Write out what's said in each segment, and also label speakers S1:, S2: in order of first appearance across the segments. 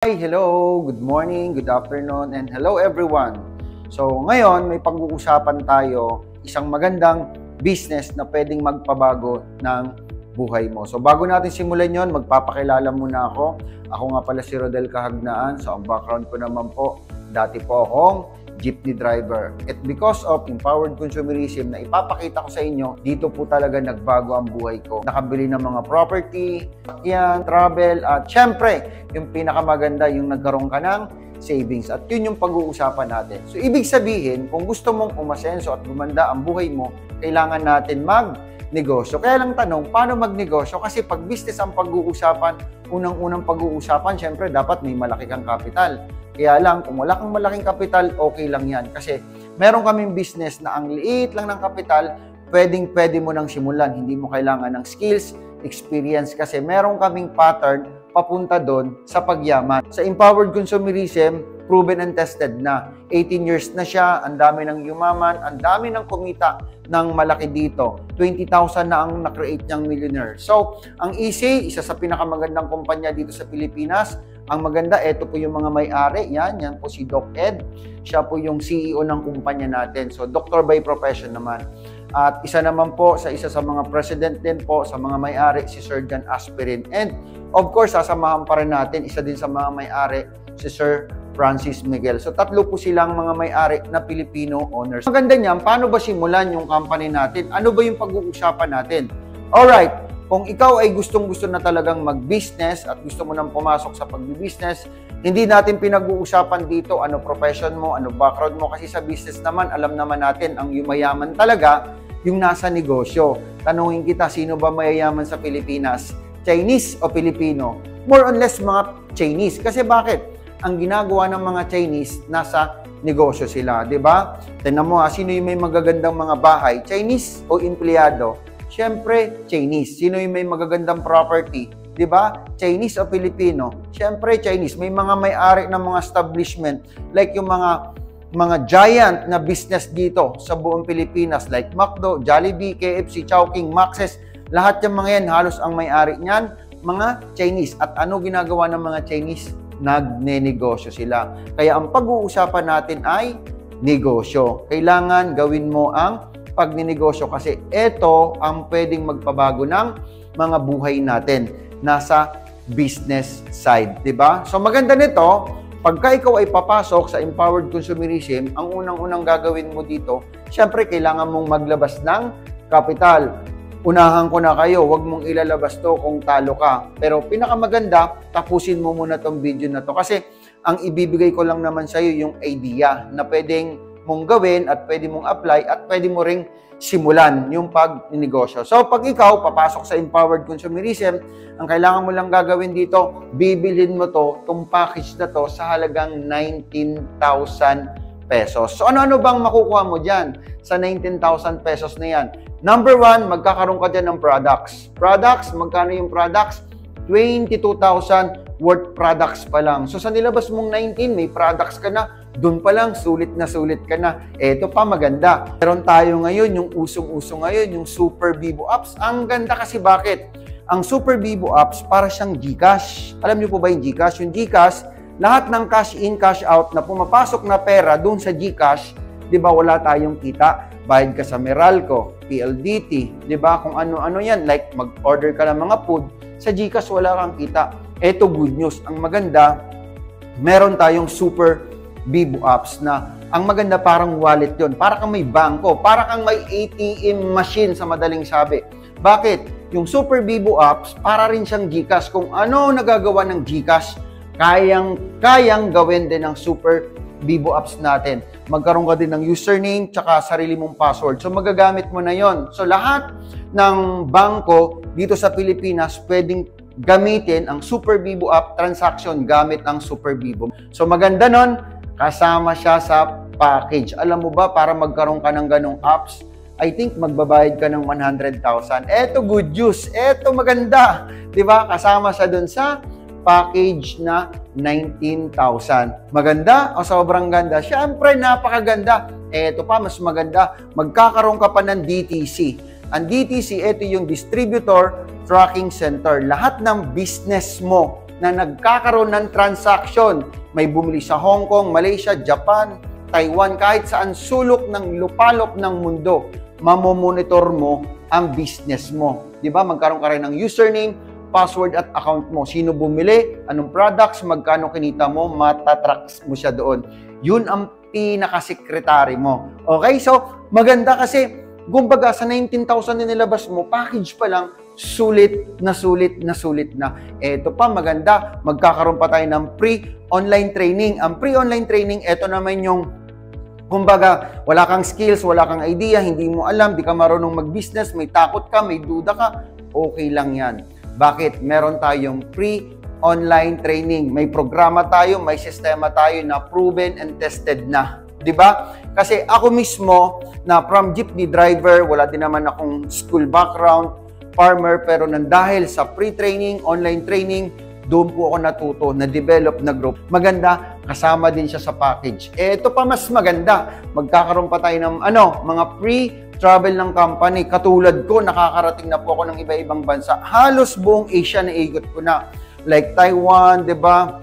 S1: Hi, hello, good morning, good afternoon, and hello everyone. So ngayon may pag-uusapan tayo isang magandang business na pwedeng magpabago ng buhay mo. So bago natin simulan yon, magpapakilala muna ako. Ako nga pala si Rodel Cahagnaan. So ang background ko naman po, dati po akong jeepney driver. At because of empowered consumerism na ipapakita ko sa inyo, dito po talaga nagbago ang buhay ko. Nakabili ng mga property, yan, travel, at syempre, yung pinakamaganda, yung nagkaroon ka ng savings. At yun yung pag-uusapan natin. So, ibig sabihin, kung gusto mong umasenso at gumanda ang buhay mo, kailangan natin magnegosyo. Kaya lang tanong, paano magnegosyo? Kasi pag business ang pag-uusapan, unang-unang pag-uusapan, syempre, dapat may malaki kang capital. Kaya lang, kung wala kang malaking kapital, okay lang yan. Kasi meron kaming business na ang liit lang ng kapital, pwede mo nang simulan. Hindi mo kailangan ng skills, experience, kasi meron kaming pattern papunta doon sa pagyaman. Sa empowered consumerism, proven and tested na. 18 years na siya, ang dami ng yumaman, ang dami ng kumita ng malaki dito. 20,000 na ang na-create niyang millionaire. So, ang EC, isa sa pinakamagandang kumpanya dito sa Pilipinas. Ang maganda, ito po yung mga may-ari. Yan po si Doc Ed. Siya po yung CEO ng kumpanya natin. So, doctor by profession naman. At isa naman po sa isa sa mga president din po sa mga may-ari, si Sir John Aspirin. And of course, sasamahan pa rin natin, isa din sa mga may-ari, si Sir Francis Miguel. So, tatlo po silang mga may-ari na Filipino owners. Maganda niyan, paano ba simulan yung company natin? Ano ba yung pag-uusapan natin? Alright. Kung ikaw ay gustong-gusto na talagang mag-business at gusto mo nang pumasok sa pag-business, hindi natin pinag-uusapan dito ano profession mo, ano background mo, kasi sa business naman, alam naman natin, ang yumayaman talaga, yung nasa negosyo. Tanungin kita, sino ba mayayaman sa Pilipinas? Chinese o Filipino? More or less mga Chinese. Kasi bakit? Ang ginagawa ng mga Chinese, nasa negosyo sila, di ba? Tignan mo, sino yung may magagandang mga bahay? Chinese o empleyado? Siyempre, Chinese. Sino yung may magagandang property? Di ba? Chinese o Filipino? Siyempre, Chinese. May mga may-ari ng mga establishment like yung mga giant na business dito sa buong Pilipinas like McDo, Jollibee, KFC, Chowking, Max's. Lahat yung mga yan, halos ang may-ari niyan, mga Chinese. At ano ginagawa ng mga Chinese? Nagnenegosyo sila. Kaya ang pag-uusapan natin ay negosyo. Kailangan gawin mo ang pagninegosyo kasi ito ang pwedeng magpabago ng mga buhay natin nasa business side, di ba? So maganda nito, pagka ikaw ay papasok sa empowered consumerism, ang unang-unang gagawin mo dito, syempre kailangan mong maglabas ng capital. Unahan ko na kayo, wag mong ilalabas to kung talo ka. Pero pinakamaganda, tapusin mo muna tong video na to kasi ang ibibigay ko lang naman sa iyo yung idea na pwedeng mong gawin at pwede mong apply at pwede mo ring simulan yung pag-negosyo. So, pag ikaw papasok sa empowered consumerism, ang kailangan mo lang gagawin dito, bibilhin mo itong package na to sa halagang 19,000 pesos. So, ano-ano bang makukuha mo dyan sa 19,000 pesos na yan? Number one, magkakaroon ka dyan ng products. Products, magkano yung products? 22,000 worth products pa lang. So, sa nilabas mong 19, may products ka na. Doon pa lang, sulit ka na. Eto pa, maganda. Meron tayo ngayon, yung usong-uso ngayon, yung Super Bibo Apps. Ang ganda kasi bakit? Ang Super Bibo Apps, para siyang GCash. Alam niyo po ba yung GCash? Yung GCash, lahat ng cash in, cash out na pumapasok na pera doon sa GCash, di ba wala tayong kita? Bayad ka sa Meralco, PLDT, di ba? Kung ano-ano yan, like mag-order ka ng mga food, sa GCash wala kang kita. Eto good news. Ang maganda, meron tayong Super Bibo Apps na ang maganda parang wallet yon, para kang may bangko, para kang may ATM machine sa madaling sabi. Bakit? Yung Super Bibo Apps, para rin siyang GCash. Kung ano nagagawa ng GCash, kayang gawin din ng Super Bibo Apps natin. Magkaroon ka din ng username tsaka sarili mong password. So magagamit mo na yon. So lahat ng bangko dito sa Pilipinas pwedeng gamitin ang Super Bibo App transaction gamit ang Super Bibo. So maganda nun, kasama siya sa package. Alam mo ba, para magkaroon ka ng ganong apps, I think magbabayad ka ng 100,000. Eto good news. Eto maganda. Diba? Kasama siya dun sa package na 19,000. Maganda o sobrang ganda? Siyempre, napakaganda. Eto pa, mas maganda. Magkakaroon ka pa ng DTC. Ang DTC, ito yung Distributor Tracking Center. Lahat ng business mo na nagkakaroon ng transaction. May bumili sa Hong Kong, Malaysia, Japan, Taiwan, kahit saan sulok ng lupalop ng mundo, mamomonitor mo ang business mo. Di ba? Magkaroon ka rin ng username, password at account mo. Sino bumili, anong products, magkano kinita mo, matatracks mo siya doon. Yun ang pinaka-secretary mo. Okay? So, maganda kasi, kumbaga, sa 19,000 na nilabas mo, package pa lang, sulit na sulit na sulit na. Ito pa, maganda, magkakaroon pa tayo ng pre-online training. Ang pre-online training, ito naman yung, kumbaga, wala kang skills, wala kang idea, hindi mo alam, di ka marunong mag-business, may takot ka, may duda ka, okay lang yan. Bakit? Meron tayong pre-online training. May programa tayo, may sistema tayo na proven and tested na. Di ba? Kasi ako mismo, na from jeepney driver, wala din naman akong school background, farmer, pero dahil sa pre-training, online training, doon po ako natuto, na-develop na group. Maganda, kasama din siya sa package. Ito pa mas maganda, magkakaroon pa tayo ng mga pre-travel ng company. Katulad ko, nakakarating na po ako ng iba-ibang bansa. Halos buong Asia na igot ko na. Like Taiwan, di ba?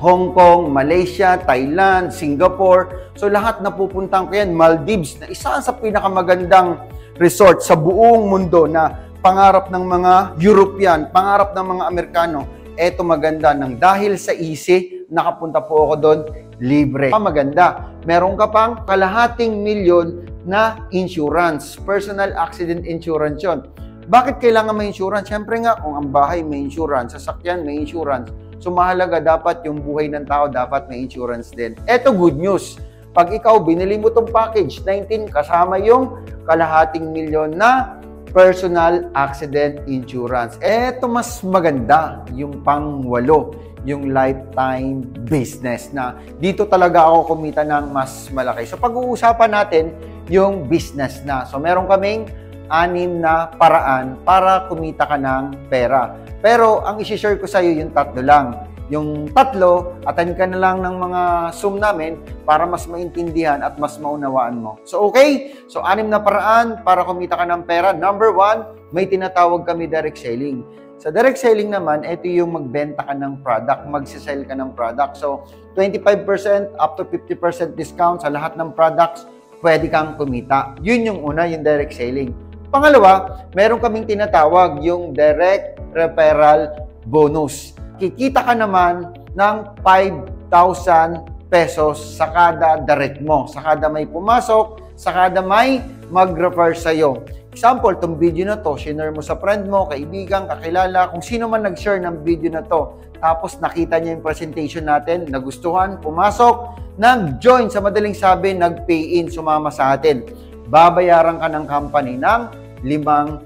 S1: Hong Kong, Malaysia, Thailand, Singapore. So lahat na pupuntang ko yan. Maldives, na isa sa pinakamagandang resort sa buong mundo na pangarap ng mga European, pangarap ng mga Amerikano. Eto maganda nang dahil sa easy, nakapunta po ako doon libre. Maganda, meron ka pang kalahating milyon na insurance, personal accident insurance yun. Bakit kailangan may insurance? Siyempre nga, kung ang bahay may insurance, sasakyan may insurance, so mahalaga dapat yung buhay ng tao dapat may insurance din. Eto good news, pag ikaw binili mo tong package 19 kasama yung kalahating milyon na personal accident insurance. Eto mas maganda, yung pang-8, yung lifetime business na dito talaga ako kumita ng mas malaki. So pag-uusapan natin yung business na. So meron kaming 6 na paraan para kumita ka ng pera. Pero ang isi-share ko sa iyo yung 3 lang. Yung 3, attend ka na lang ng mga Zoom namin para mas maintindihan at mas maunawaan mo. So, okay? So, 6 na paraan para kumita ka ng pera. Number 1, may tinatawag kami direct selling. Sa direct selling naman, ito yung magbenta ka ng product, magsisell ka ng product. So, 25% up to 50% discount sa lahat ng products, pwede kang kumita. Yun yung una, yung direct selling. Pangalawa, meron kaming tinatawag yung direct referral bonus. Kikita ka naman ng 5,000 pesos sa kada direct mo, sa kada may pumasok, sa kada may mag-refer sa'yo. Example, itong video na to, share mo sa friend mo, kaibigan, kakilala, kung sino man nag-share ng video na to, tapos nakita niya yung presentation natin, nagustuhan, pumasok, nag-join, sa madaling sabi, nag-pay in, sumama sa atin. Babayaran ka ng company ng 5,000.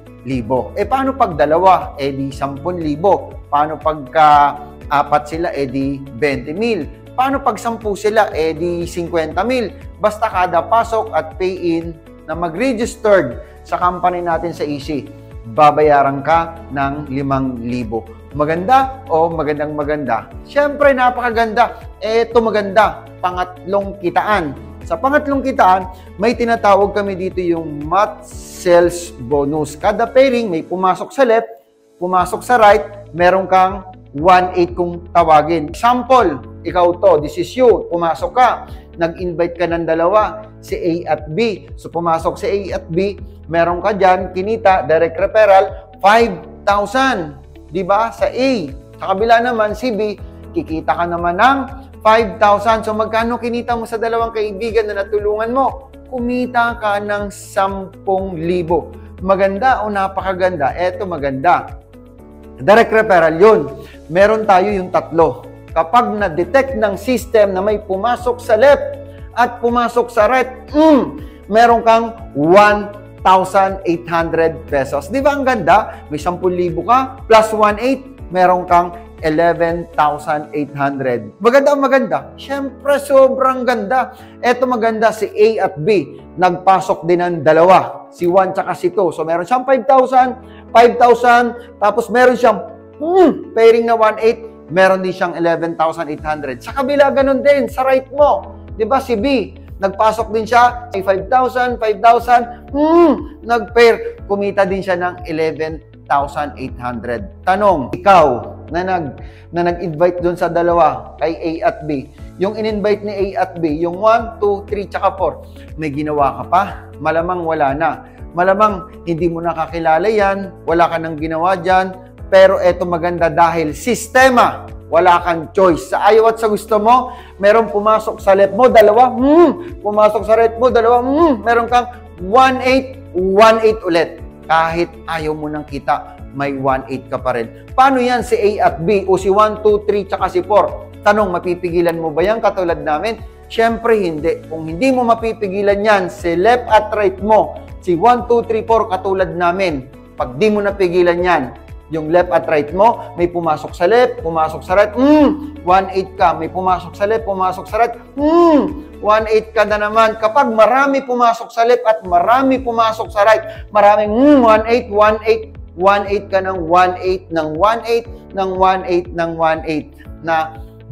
S1: Paano pag 2? Di 10,000. Paano pagka 4 sila? Di 20,000. Paano pag 10 sila? Di 50,000. Basta kada pasok at pay-in na mag-registered sa company natin sa Easy, babayaran ka ng 5,000. Maganda o magandang maganda? Siyempre, napakaganda. Ito maganda. Pangatlong kitaan. Sa pangatlong kitaan, may tinatawag kami dito yung month sales bonus. Kada pairing, may pumasok sa left, pumasok sa right, meron kang 1/8 kung tawagin. Example, ikaw to, this is you, pumasok ka, nag-invite ka ng 2, si A at B. So, pumasok si A at B, meron ka dyan, kinita, direct referral, 5,000. Diba? Sa A. Sa kabila naman, si B, kikita ka naman ng 5,000. So, magkano kinita mo sa 2 kaibigan na natulungan mo? Kumita ka ng 10,000. Maganda o napakaganda? Eto maganda. Direct referral yun. Meron tayo yung 3. Kapag na-detect ng system na may pumasok sa left at pumasok sa right, meron kang 1,800 pesos. Di ba ang ganda? May 10,000 ka, plus 1,800, meron kang 11,800. Maganda. Siyempre, sobrang ganda. Eto maganda, si A at B. Nagpasok din ng 2. Si 1 tsaka si 2. So, meron siyang 5,000, tapos meron siyang pairing na 1,800, meron din siyang 11,800. Sa kabila, ganun din. Sa right mo. Diba, si B, nagpasok din siya, 5,000, nag-pair, kumita din siya ng 11,800. Tanong, ikaw, na nag-invite doon sa dalawa, kay A at B. Yung in-invite ni A at B, yung 1, 2, 3, tsaka 4, may ginawa ka pa? Malamang wala na. Malamang hindi mo nakakilala yan, wala ka nang ginawa dyan, pero eto maganda dahil sistema. Wala kang choice. Sa ayaw at sa gusto mo, meron pumasok sa left mo, dalawa, pumasok sa right mo, dalawa, meron kang 1-8, 1-8 ulit. Kahit ayaw mo nang kita, may 1-8 ka pa rin. Paano yan si A at B o si 1, 2, 3, tsaka si 4? Tanong, mapipigilan mo ba yan katulad namin? Siyempre hindi. Kung hindi mo mapipigilan yan, si left at right mo, si 1, 2, 3, 4 katulad namin, pag di mo napigilan yan, yung left at right mo, may pumasok sa left, pumasok sa right, 1-8 ka. May pumasok sa left, pumasok sa right, 1-8 ka na naman. Kapag marami pumasok sa left at marami pumasok sa right, maraming 1-8, 1-8, 1-8 ka ng 1-8, ng 1-8, ng 1-8, ng 1-8, na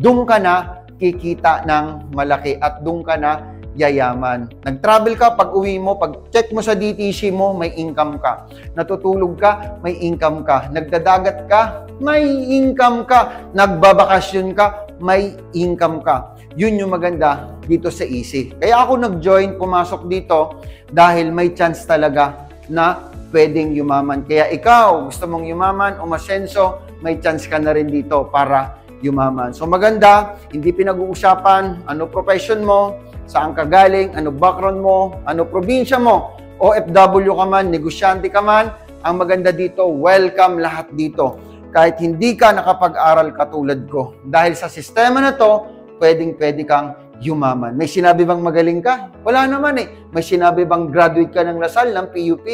S1: doon ka na kikita ng malaki at doon ka na yayaman. Nag-travel ka, pag uwi mo, pag check mo sa DTC mo, may income ka. Natutulog ka, may income ka. Nagdadagat ka, may income ka. Nagbabakasyon ka, may income ka. Yun yung maganda dito sa Easy. Kaya ako nag-join, pumasok dito dahil may chance talaga na pwedeng yumaman. Kaya ikaw, gusto mong yumaman, umasenso, may chance ka na rin dito para yumaman. So maganda, hindi pinag-uusapan ano profession mo, saan ka galing, ano background mo, ano probinsya mo, OFW ka man, negosyante ka man, ang maganda dito, welcome lahat dito. Kahit hindi ka nakapag-aral katulad ko. Dahil sa sistema na to, pwedeng-pwede kang yumaman. May sinabi bang magaling ka? Wala naman eh. May sinabi bang graduate ka ng Lasal, ng PUP?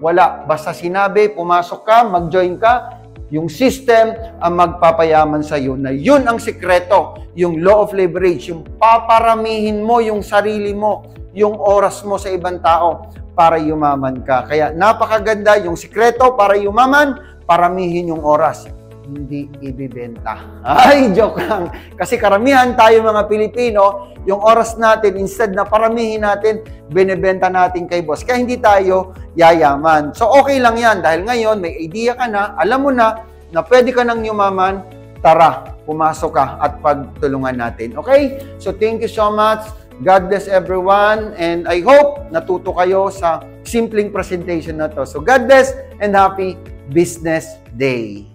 S1: Wala. Basta sinabi, pumasok ka, mag-join ka, yung system ang magpapayaman sa iyo na yun ang sikreto, yung law of leverage, yung paparamihin mo yung sarili mo, yung oras mo sa ibang tao para yumaman ka. Kaya napakaganda yung sikreto para yumaman, paramihin yung oras, hindi ibibenta. Ay, joke lang. Kasi karamihan tayo mga Pilipino, yung oras natin, instead na paramihin natin, binibenta natin kay boss. Kaya hindi tayo yayaman. So, okay lang yan. Dahil ngayon, may idea ka na, alam mo na pwede ka nang yumaman, tara, pumasok ka at pagtulungan natin. Okay? So, thank you so much. God bless everyone. And I hope natuto kayo sa simpleng presentation na to. So, God bless and happy Business Day.